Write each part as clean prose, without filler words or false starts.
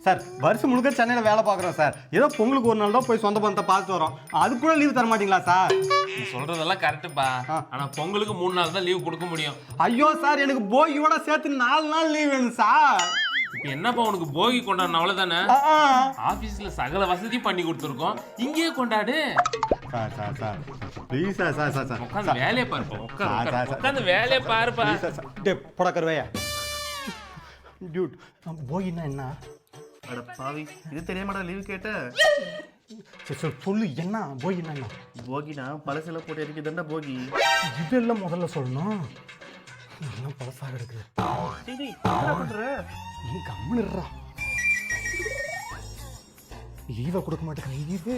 Sir வருஷம் முழுக்க சென்னையில் வேலை பார்க்குறோம் சார். ஏதோ பொங்கலுக்கு ஒரு நாள் தான் போய் சொந்த பந்தத்தை பார்த்து வரோம். அது கூட லீவ் தர மாட்டீங்களா சார்? நீ சொல்றதெல்லாம் கரெக்டுப்பா. ஆனா பொங்கலுக்கு 3 நாள் தான் லீவ் கொடுக்க முடியும். ஐயோ சார், எனக்கு போகியோட சேர்த்து 4 நாள் லீவ் வேணும் சார். இப்ப என்னப்பா உனக்கு போகி கொண்டாடணும் அவ்வளவுதானே? ஆபீஸ்ல சகல வசதி பண்ணி கொடுத்துருக்கோம், இங்கேயே கொண்டாடு. Sir sir sir please sir sir sir sir உட்காந்து வேலையை பாருப்பா. உட்காந்து வேலையை பாருப்பா. போட கருவையா டியூட். போகினா என்ன? அட பாவி, இது தெரியாமடா லீவ் கேட்ட? சரி சொல்லு, என்ன போகினா என்ன? போகினா பழசில போட்டு இருக்குதுண்டா போகி. இதெல்லாம் முதல்ல சொல்லணும். என்ன பழசாக இருக்குது? நீ கம்முனுறா. லீவை கொடுக்க மாட்டேங்க. லீவு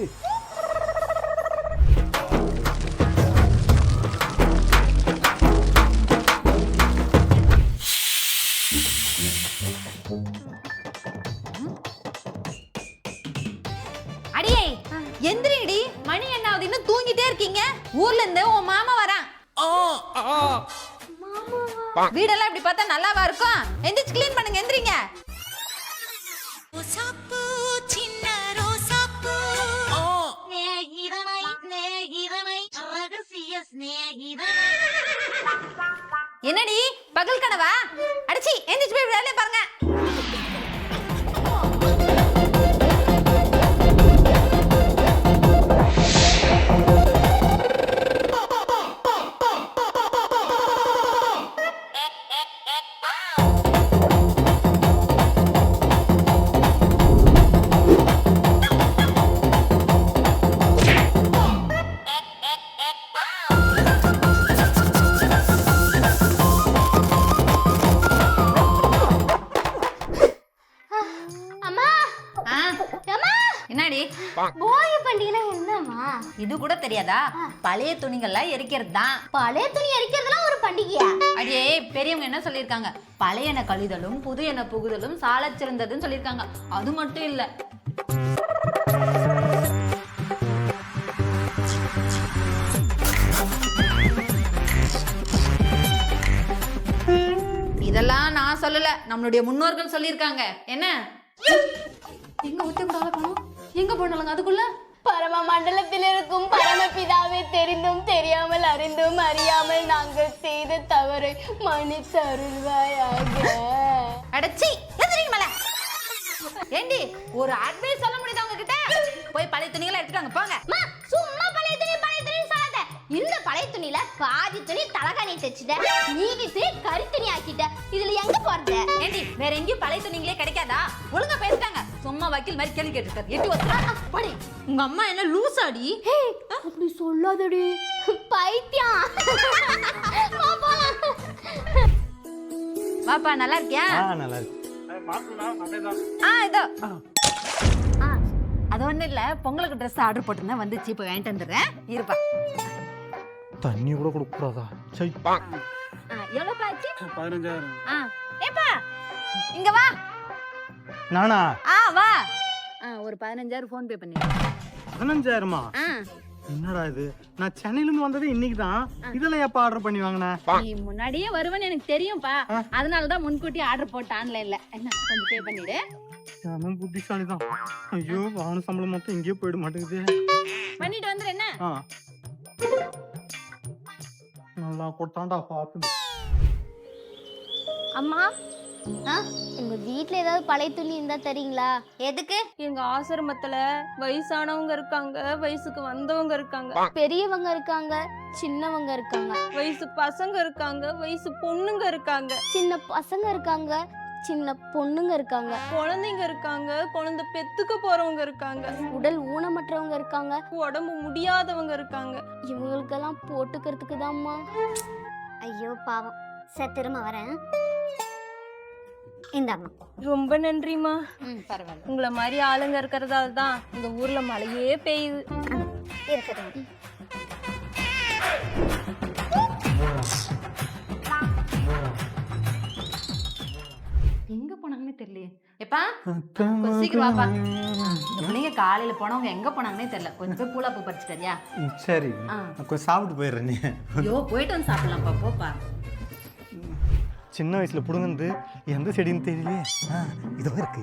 அடியே எந்திரிடி, மணி என்ன ஆகுது? இன்னும் தூங்கிட்டே இருக்கீங்க? ஊர்ல இருந்து உன் மாமா வரான். வீடெல்லாம் இப்படி பார்த்தா நல்லாவா இருக்கும்? எந்திரிச்சு க்ளீன் பண்ணுங்க, எந்திரிங்க. என்னடி பகல் கனவா? அடிச்சி எந்திரிச்சு போய் வேலையை பாருங்க. போகி பண்டிகைனா என்னம்மா? இது கூட தெரியாதா? பழைய துணிகள்லாம் எரிக்கிறது தான். பழைய துணி எரிக்கிறதுலாம் ஒரு பண்டிகையா? அடியே பெரியவங்க என்ன சொல்லியிருக்காங்க? பழையன கழிதலும் புதியன புகுதலும் சாலச் சிறந்ததுன்னு சொல்லியிருக்காங்க. அது மட்டும் இல்ல, இதெல்லாம் நான் சொல்லல, நம்மளுடைய முன்னோர்கள் சொல்லியிருக்காங்க. என்ன எங்க ஒத்த கூட ஆளக்கணும், எங்க போனாலுங்க அதுக்குள்ள பரம மண்டலத்தில் இருக்கும் பரமபிதாவே, தெரிந்தும் தெரியாமல் அறிந்தும் அறியாமல் நாங்கள் செய்த தவறை மன்னித்தருள்வாயாக. அடச்சி எந்திரிங்க மேல. ஏண்டி ஒரு அட்வைஸ் சொல்ல முடியுதா உங்ககிட்ட? போய் பழைய துணிகளை எடுத்துட்டு வாங்க போங்க. சும்மா பழைய துணி சொல்லாத. இந்த பழைய துணியில பாதி துணி தலகாணி தச்சுட்ட, மீதி துணி கறி துணி ஆக்கிட்ட. இதுல எங்க போறது? ஏண்டி வேற எங்கேயும் பழைய துணிங்களே கிடைக்காதா? ஒழுங்கா பேசிட்டாங்க. சும்மா வக்கீல் மாதிரி கேள்வி கேட்டுருக்காரு. எட்டி வச்சு உங்க அம்மா என்ன லூசாடி? அப்படி சொல்லாதடி, பைத்தியம். வாப்பா, நல்லா இருக்கியா? நல்லா இருக்கு. இதோ அது ஒண்ணு இல்ல, பொங்கலுக்கு ட்ரெஸ் ஆர்டர் போட்டுருந்தேன், வந்துச்சு. இப்போ வாங்கிட்டு வந்துடுறேன், இருப்பா. தண்ணி கூட கொடுக்க கூடாதா? சரி எவ்வளவு பாச்சு? 15,000. ஏப்பா இங்க வா. நானா? வா. ஒரு 15,000 ஃபோன் பே பண்ணி. 15,000மா? என்னடா இது? நான் சென்னையில இருந்து வந்தது இன்னைக்கு தான். இதெல்லாம் எப்ப ஆர்டர் பண்ணி வாங்கினேன்? நீ முன்னாடியே வருவேன்னு எனக்கு தெரியும்பா, அதனால தான் முன்கூட்டி ஆர்டர் போட்டு ஆன்லைன்ல. என்ன கொஞ்சம் பே பண்ணிடு. நானும் புத்திசாலி தான். ஐயோ, வாகன சம்பளம் மொத்தம் எங்கேயோ போயிட மாட்டேங்குது. பண்ணிட்டு வந்துரு. என்ன நல்லா கொடுத்தாண்டா பார்த்து. அம்மா, உங்க வீட்ல ஏதாவது பழைய துணி இருந்தா தரீங்களா? எதுக்கு? எங்க ஆசிரமத்துல வயசானவங்க இருக்காங்க, வயசுக்கு வந்தவங்க இருக்காங்க, பெரியவங்க இருக்காங்க, சின்னவங்க இருக்காங்க, வயசு பசங்க இருக்காங்க, வயசு பொண்ணுங்க இருக்காங்க, சின்ன பசங்க இருக்காங்க, சின்ன பொண்ணுங்க இருக்காங்க, குழந்தைங்க இருக்காங்க, குழந்தை பெத்துக்க போறவங்க இருக்காங்க, உடல் ஊனமற்றவங்க இருக்காங்க, உடம்பு முடியாதவங்க இருக்காங்க. இவங்களுக்கெல்லாம் போட்டுக்கிறதுக்கு தான்மா. ஐயோ பாவம். சார் திரும்ப வரேன். இந்தாம்மா. ரொம்ப நன்றிமா. பரவாயில்ல. உங்களை மாதிரி ஆளுங்க இருக்கிறதால தான் இந்த ஊர்ல மழையே பெய்யுது. இருக்கட்டும். எங்க போனாங்கன்னே தெரியலையே. எப்பா சீக்கிரம் வாப்பா. இந்த பிள்ளைங்க காலையில போனவங்க எங்க போனாங்கன்னே தெரியல. கொஞ்சம் போய் பூலாப்பூ பறிச்சுட்டு வரியா? சரி, கொஞ்சம் சாப்பிட்டு போயிடுறேன். நீ ஐயோ, போயிட்டு வந்து சாப்பிடலாம்ப்பா. போப்பா. சின்ன வயசுல புடுங்கினது எந்த செடின்னு தெரியலையே. இதோ இருக்கு.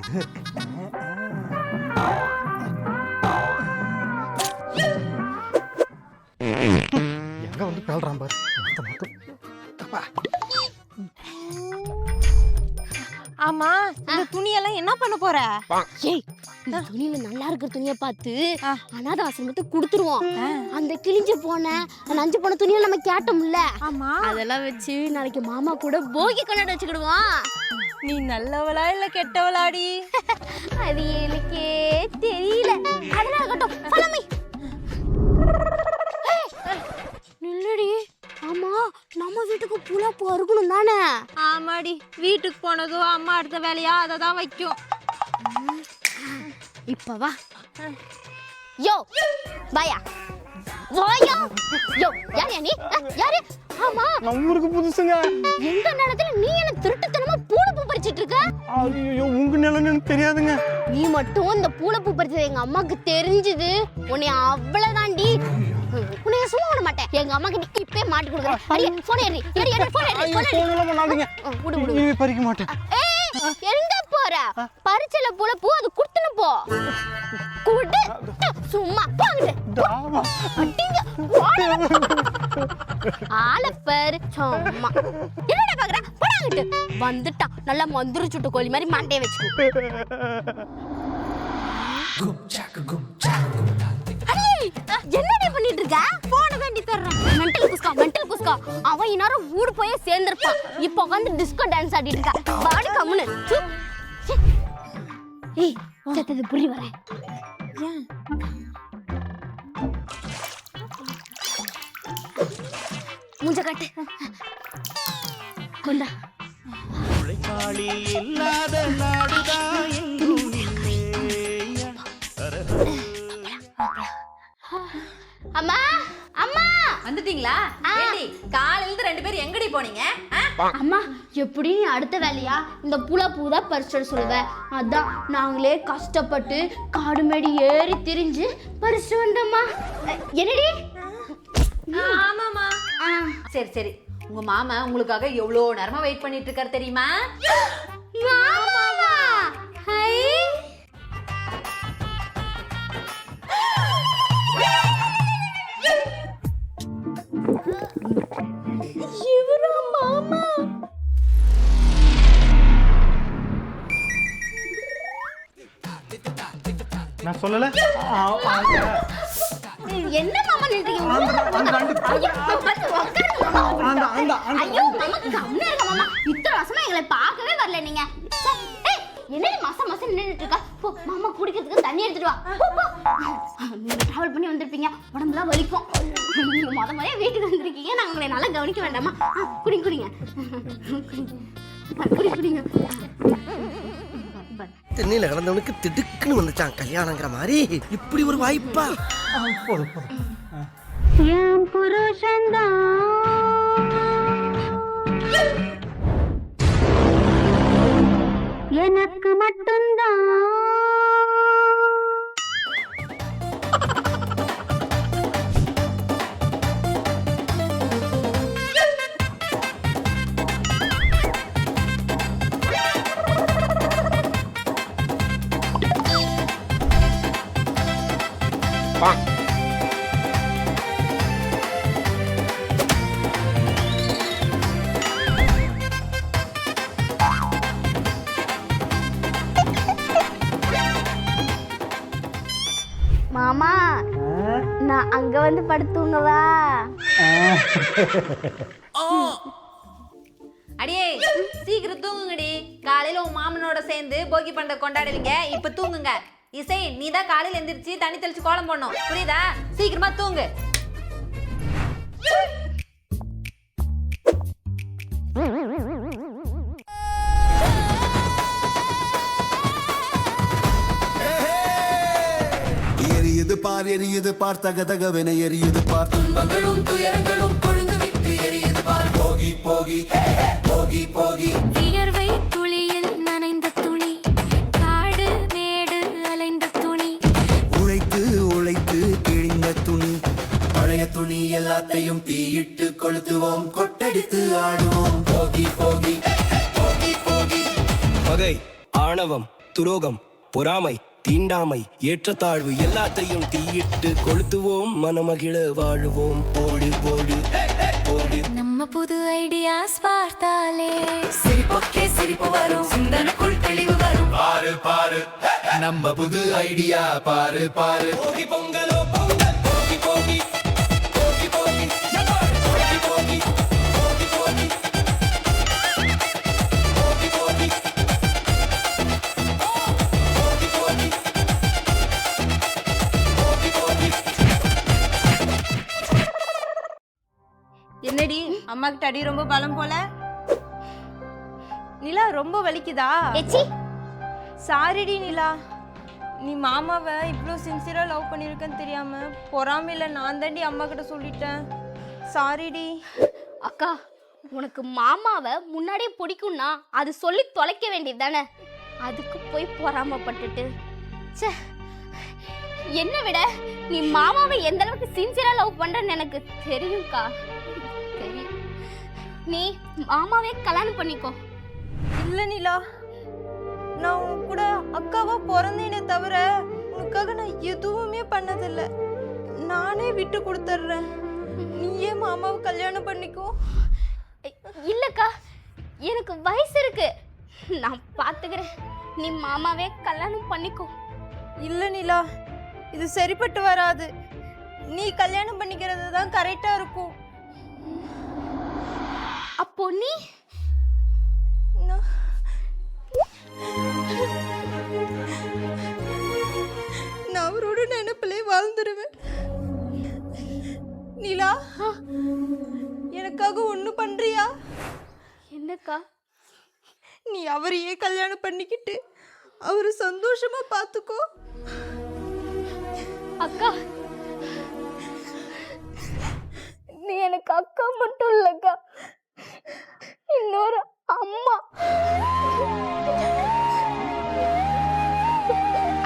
எங்க வந்து பேல்றான் பாரு. ஆமா, இந்த துணியெல்லாம் என்ன பண்ண போற? ஏய், இந்த துணியில நல்லா இருக்கிற துணியை பார்த்து அனாதை ஆசிரமத்துக்கு கொடுத்துருவோம். அந்த கிழிஞ்சு போன நஞ்சு போன துணியை நம்ம கேட்டோம்ல, ஆமா, அதெல்லாம் வச்சு நாளைக்கு மாமா கூட போகி கொண்டாட வச்சுக்கிடுவோம். நீ நல்லவளா இல்ல கெட்டவளாடி? அது எனக்கே தெரியல. அதெல்லாம் இருக்கட்டும். follow me. நில்லடி. ஆமா, நம்ம வீட்டுக்கு புலப்பு அறுக்கணும் தானே? ஆமாடி, வீட்டுக்கு போனதும் அம்மா அடுத்த வேலையா அதை தான் வைக்கும். இப்ப வா. யோ வாயா வாயா. யோ யார் நீ? யாரு? ஆமா, நம்ம ஊருக்கு புதுசுங்க. எந்த நேரத்துல நீ என்ன திருட்டுத்தனமா பூளைப்பூ பறிச்சிட்டு இருக்க? ஐயோ, உங்க நிலைன்னு எனக்கு தெரியாதுங்க. நீ மட்டும் இந்த பூளைப்பூ பறிச்சது எங்க அம்மாக்கு தெரிஞ்சது, உன்னை அவ்வளவுதாண்டி. உன்னை சும்மா விட மாட்டேன். எங்க அம்மா கிட்ட இப்பே மாட்டி கொடுக்குறேன். அடி போன் ஏறி போன் ஏறி. போனலாம் பண்ணாதீங்க. நீ பறிக்க மாட்டேன். எங்க போற? பறிச்சல பூளைப்பூ அது குடுத்துன போ. குடு சும்மா போங்க. அடிங்க ஆலப்பர் சும்மா என்னடா பாக்குற? போடாங்கிட்டு வந்துட்டான். நல்லா மந்திர சுட்டு கோழி மாதிரி மண்டைய வச்சுக்கோ. என்னடி பண்ணிட்டு இருக்க? போன வேண்டி தர்றேன். மென்டல் குஸ்கா. அவன் இன்னாரும் ஊடு போய் சேர்ந்திருப்பான். இப்போ வந்து டிஸ்கோ டான்ஸ் ஆடிட்டு இருக்கா. வாடி கம்முனு. ஏய், செத்தது புரி வரேன். ஏன்? மூஞ்ச காட்டு. கொண்டா. உழைப்பாளி இல்லாத நாடுதான் எங்கும் இல்லையா. அம்மா அம்மா வந்துட்டீங்களா? ஏண்டி, காலையில இருந்து 2 பேரும் எங்கடி போனீங்க? அம்மா, எப்படி நீ அடுத்த வேலையா இந்த புலப்பூ தான் பறிச்சுட்டு சொல்லுவேன். அதான் நாங்களே கஷ்டப்பட்டு காடு மேடி ஏறி திரிஞ்சு பறிச்சுட்டு வந்தோம்மா. என்னடி? ஆமாமா. சரி சரி, உங்க மாமா உங்களுக்காக எவ்வளவு நேரமா வெயிட் பண்ணிட்டு இருக்காரு தெரியுமா? மாமாவா? ஹை, இவரா மாமா? நான் சொல்லல. என்ன மாமா நின்றீங்க? ஐயோ மாமா, கம்முனு இருங்க மாமா. இத்தனை வருஷமா எங்களை பார்க்கவே வரல நீங்க. என்னடி மாசம் நின்றுட்டு இருக்கா? போ மாமா குடிக்கிறதுக்கு தண்ணி எடுத்துட்டு வா. நீங்க டிராவல் பண்ணி வந்திருப்பீங்க, உடம்புலாம் வலிக்கும். நீங்க முறையா வீட்டுக்கு வந்திருக்கீங்க, நான் உங்களை நல்லா கவனிக்க வேண்டாமா? குடிங்க. தென்னையில கலந்தவனுக்கு திடுக்குன்னு வந்துச்சான் கல்யாணங்கிற மாதிரி. இப்படி ஒரு வாய்ப்பா? போதும். என் புருஷன்தான் எனக்கு மட்டும்தான். மாமா, நான் அங்க வந்து படுத்துங்கவா? அடியே, சீக்கிரம் தூங்குங்கடி. காலையில உன் மாமனோட சேர்ந்து போகி பண்டிகை கொண்டாடுவீங்க. இப்ப தூங்குங்க. இசை, நீ தான் காலையில எந்திரிச்சு தண்ணி தெளிச்சு கோலம் போடணும், புரியுதா? சீக்கிரமா தூங்கு. எரியுது பார் தகதகவென எரியுது பார். துன்பங்களும் துயரங்களும் கொழுந்து விட்டு எரியுது பார். போகி போகி போகி போகி. வியர்வை துளியில் நனைந்த துணி, காடு மேடு அலைந்த துணி, உழைத்து உழைத்து கிழிந்த துணி, பழைய துணி எல்லாத்தையும் தீயிட்டு கொளுத்துவோம், கொட்டடித்து ஆடுவோம். போகி போகி ஆணவம், துரோகம், பொறாமை, தீண்டாமை, ஏற்றத்தாழ்வு எல்லாத்தையும் தீயிட்டு கொளுத்துவோம், மனமகிழ வாழுவோம். போடு போடு போடு. நம்ம புது ஐடியாஸ் பார்த்தாலே சிரிப்பொக்கே சிரிப்பு வரும், சிந்தனைக்குள் தெளிவு வரும். பாரு பாரு நம்ம புது ஐடியா பாரு பாரு. போகி பொங்கலோ பொங்கல், போகி போகி போகி போகி போகி போகி போகி போகி போகி போகி என்னடி அம்மா கிட்ட அடி ரொம்ப பலம் போல. நிலா ரொம்ப வலிக்குதா? எச்சி சாரிடி நிலா, நீ மாமாவை இவ்வளோ சின்சியரா லவ் பண்ணிருக்கன்னு தெரியாம பொறாமையில நான் தாண்டி அம்மா கிட்ட சொல்லிட்டேன். சாரிடி. அக்கா, உனக்கு மாமாவை முன்னாடியே பிடிக்கும்னா அது சொல்லி தொலைக்க வேண்டியது தானே, அதுக்கு போய் பொறாமப்பட்டுட்டு. ச்சே, என்னை விட நீ மாமாவை எந்த அளவுக்கு சின்சியரா லவ் பண்றன்னு எனக்கு தெரியும்க்கா, தெரியும். நீ மாமாவே கல்யாணம் பண்ணிக்கோ. இல்ல நிலா, நான் உன் கூட அக்காவா பிறந்தேனே தவிர உனக்காக நான் எதுவுமே பண்ணதில்லை. நானே விட்டு கொடுத்துட்றேன், நீயே மாமாவை கல்யாணம் பண்ணிக்கோ. இல்லக்கா, எனக்கு வயசு இருக்கு, நான் பாத்துக்கிறேன். நீ மாமாவே கல்யாணம் பண்ணிக்கோ. இல்ல நிலா, இது சரிப்பட்டு வராது. நீ கல்யாணம் பண்ணிக்கிறது தான் கரெக்டா இருக்கும். அப்போ நீ நான் அவரோட நினைப்பிலே வாழ்ந்துருவேன். நிலா, எனக்காக ஒண்ணு பண்றியா? என்னக்கா? நீ அவரையே கல்யாணம் பண்ணிக்கிட்டு அவரு சந்தோஷமா பாத்துக்கோ. அக்கா, நீ எனக்கு அக்கா மட்டும் இல்லக்கா, இன்னொரு அம்மா.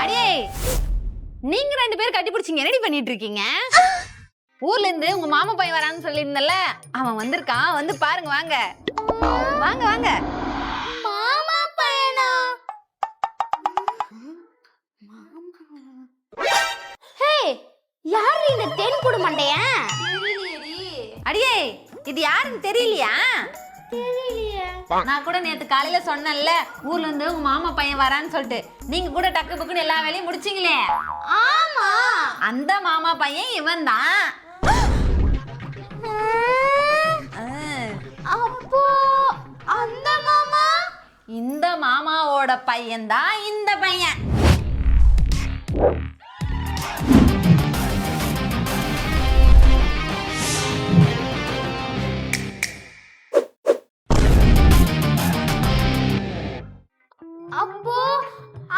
அடியே, நீங்க 2 பேரும் கட்டி பிடிச்சிங்க என்னடி பண்ணிட்டு இருக்கீங்க? ஊர்ல இருந்து உங்க மாமா பையன் வரான்னு சொல்லியிருந்தல, அவன் வந்திருக்கான், வந்து பாருங்க. வாங்க வாங்க வாங்க. மாமா பையனா? ஹே, யாரு இந்த தேன் கூடு மண்டையன்? அடியே, இது யாருன்னு தெரியலையா? தெரியலையே. நான் கூட நேத்து காலையில சொன்னேன்ல, ஊர்ல இருந்து உங்க மாமா பையன் வரான்னு சொல்லிட்டு, நீங்க கூட டக்கு புக்குன்னு எல்லா வேலையும் முடிச்சிங்களே. ஆமா, அந்த மாமா பையன் இவன் தான். அப்போ அந்த மாமா? இந்த மாமாவோட பையன் தான் இந்த பையன். அப்போ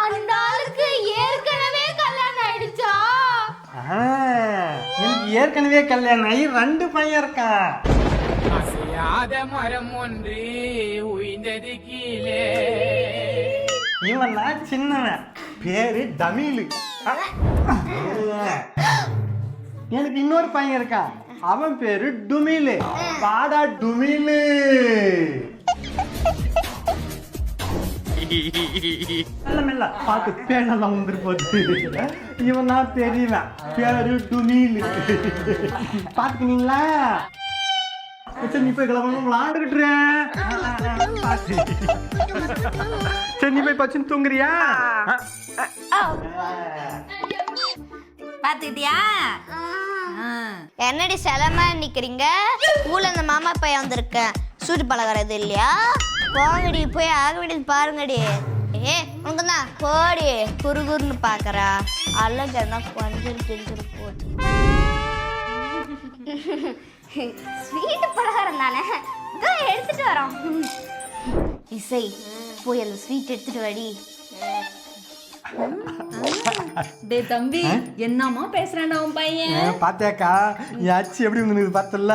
அந்த ஆளுக்கு ஏற்கனவே கல்யாணம் ஆயிடுச்சா? எனக்கு ஏற்கனவே கல்யாணம் ஆகி 2 பையன் இருக்கான். அசையாத மரம் ஒன்று உயிர்ந்தது கீழே. இவன் நான் சின்னவன், பேரு டமீலு. எனக்கு இன்னொரு பையன் இருக்கான், அவன் பேரு டுமிலு. பாடா டுமிலு. மெல்ல மெல்ல பார்த்து பேனெல்லாம் வந்துரு போகுது. இவன் தான் தெரியவன், பேரு டுமிலு. பாத்துக்கினீங்களா? சரி, நீ போய் கிளம்பணும், விளாண்டுக்கிட்டுறேன். சரி, நீ போய் பச்சுன்னு தூங்குறியா? பாத்துக்கிட்டியா? என்னடி செலமா நிக்கிறீங்க? ஊர்ல இந்த மாமா பையன் வந்திருக்கேன், சூடு பழகிறது இல்லையா? போங்கடி, போய் ஆக வேண்டியது பாருங்கடி. உனக்கு தான் போடி குறுகுறுன்னு பாக்குறா, அழகா கொஞ்சம் கிழிஞ்சிரு போகுது. ஸ்வீட் பலகாரம் தானே, எடுத்துட்டு வரோம். இசை, போய் அந்த ஸ்வீட் எடுத்துட்டு வாடி. டே தம்பி, என்னமா பேசுறான்டா உன் பையன்? பாத்தியாக்கா, என் அச்சி எப்படி வந்து பார்த்தல.